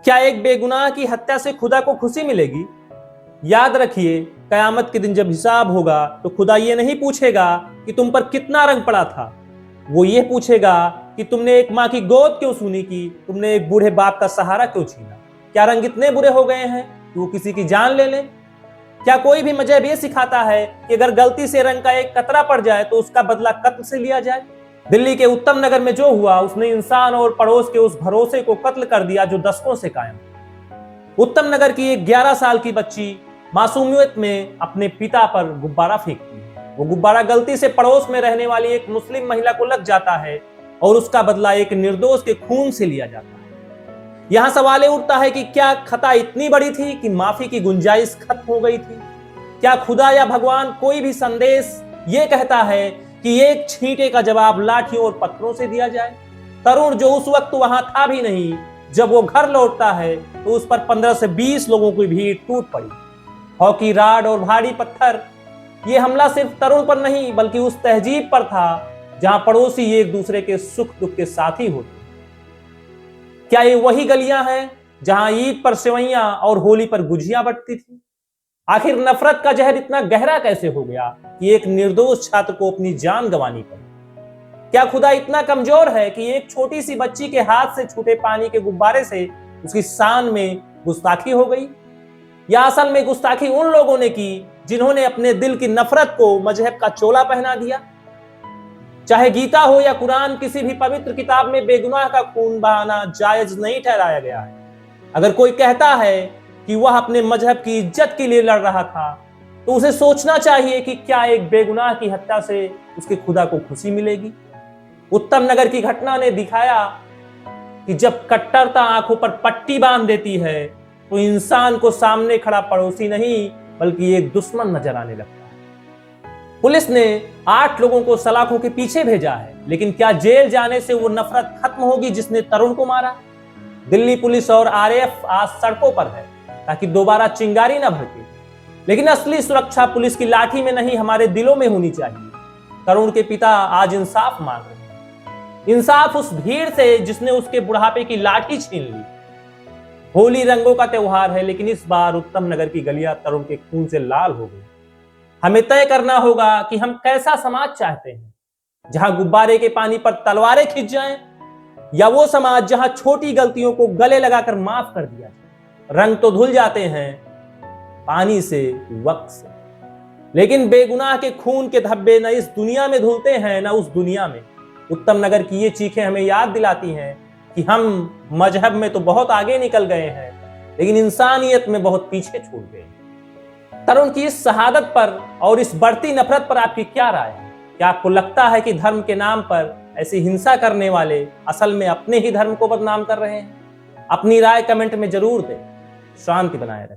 क्या एक बेगुनाह की हत्या से खुदा को खुशी मिलेगी? याद रखिए, कयामत के दिन जब हिसाब होगा तो खुदा ये नहीं पूछेगा कि तुम पर कितना रंग पड़ा था। वो ये पूछेगा कि तुमने एक माँ की गोद क्यों सूनी की, तुमने एक बूढ़े बाप का सहारा क्यों छीना। क्या रंग इतने बुरे हो गए हैं कि वो किसी की जान ले लें? क्या कोई भी मजहब ये सिखाता है कि अगर गलती से रंग का एक कतरा पड़ जाए तो उसका बदला कत्ल से लिया जाए? दिल्ली के उत्तम नगर में जो हुआ, उसने इंसान और पड़ोस के उस भरोसे को कत्ल कर दिया जो दशकों से कायम। उत्तम नगर की एक 11 साल की बच्ची मासूमियत में अपने पिता पर गुब्बारा फेंकती है। वो गुब्बारा गलती से पड़ोस में रहने वाली एक मुस्लिम महिला को लग जाता है और उसका बदला एक निर्दोष के खून से लिया जाता है। यहां सवाल उठता है कि क्या खता इतनी बड़ी थी कि माफी की गुंजाइश खत्म हो गई थी? क्या खुदा या भगवान कोई भी संदेश ये कहता है कि एक छींटे का जवाब लाठियों और पत्थरों से दिया जाए? तरुण जो उस वक्त वहां था भी नहीं, जब वो घर लौटता है तो उस पर 15 से 20 लोगों की भीड़ टूट पड़ी। हॉकी राड और भारी पत्थर। ये हमला सिर्फ तरुण पर नहीं बल्कि उस तहजीब पर था जहां पड़ोसी एक दूसरे के सुख दुख के साथी होते। क्या ये वही गलियां हैं जहां ईद पर सेवैयां और होली पर गुजियां बंटती थी? आखिर नफरत का जहर इतना गहरा कैसे हो गया कि एक निर्दोष छात्र को अपनी जान गंवानी पड़ी? क्या खुदा इतना कमजोर है कि एक छोटी सी बच्ची के हाथ से छूटे पानी के गुब्बारे से उसकी शान में गुस्ताखी हो गई? या असल में गुस्ताखी उन लोगों ने की जिन्होंने अपने दिल की नफरत को मजहब का चोला पहना दिया? चाहे गीता हो या कुरान, किसी भी पवित्र किताब में बेगुनाह का खून बहाना जायज नहीं ठहराया गया है। अगर कोई कहता है कि वह अपने मजहब की इज्जत के लिए लड़ रहा था, तो उसे सोचना चाहिए कि क्या एक बेगुनाह की हत्या से उसके खुदा को खुशी मिलेगी? उत्तम नगर की घटना ने दिखाया कि जब कट्टरता आंखों पर पट्टी बांध देती है तो इंसान को सामने खड़ा पड़ोसी नहीं बल्कि एक दुश्मन नजर आने लगता है। पुलिस ने 8 लोगों को सलाखों के पीछे भेजा है, लेकिन क्या जेल जाने से वो नफरत खत्म होगी जिसने तरुण को मारा? दिल्ली पुलिस और आरएएफ आज सड़कों पर है ताकि दोबारा चिंगारी न भड़के, लेकिन असली सुरक्षा पुलिस की लाठी में नहीं, हमारे दिलों में होनी चाहिए। तरुण के पिता आज इंसाफ मांग रहे हैं, इंसाफ उस भीड़ से जिसने उसके बुढ़ापे की लाठी छीन ली। होली रंगों का त्योहार है, लेकिन इस बार उत्तम नगर की गलियां तरुण के खून से लाल हो गई। हमें तय करना होगा कि हम कैसा समाज चाहते हैं, जहां गुब्बारे के पानी पर तलवारें खिंच जाएं, या वो समाज जहां छोटी गलतियों को गले लगाकर माफ कर दिया जाए। रंग तो धुल जाते हैं पानी से, वक्त से, लेकिन बेगुनाह के खून के धब्बे न इस दुनिया में धुलते हैं न उस दुनिया में। उत्तम नगर की ये चीखें हमें याद दिलाती हैं कि हम मजहब में तो बहुत आगे निकल गए हैं, लेकिन इंसानियत में बहुत पीछे छूट गए। तरुण की इस शहादत पर और इस बढ़ती नफरत पर आपकी क्या राय है? क्या आपको लगता है कि धर्म के नाम पर ऐसी हिंसा करने वाले असल में अपने ही धर्म को बदनाम कर रहे हैं? अपनी राय कमेंट में जरूर दें। शांति बनाए रखें।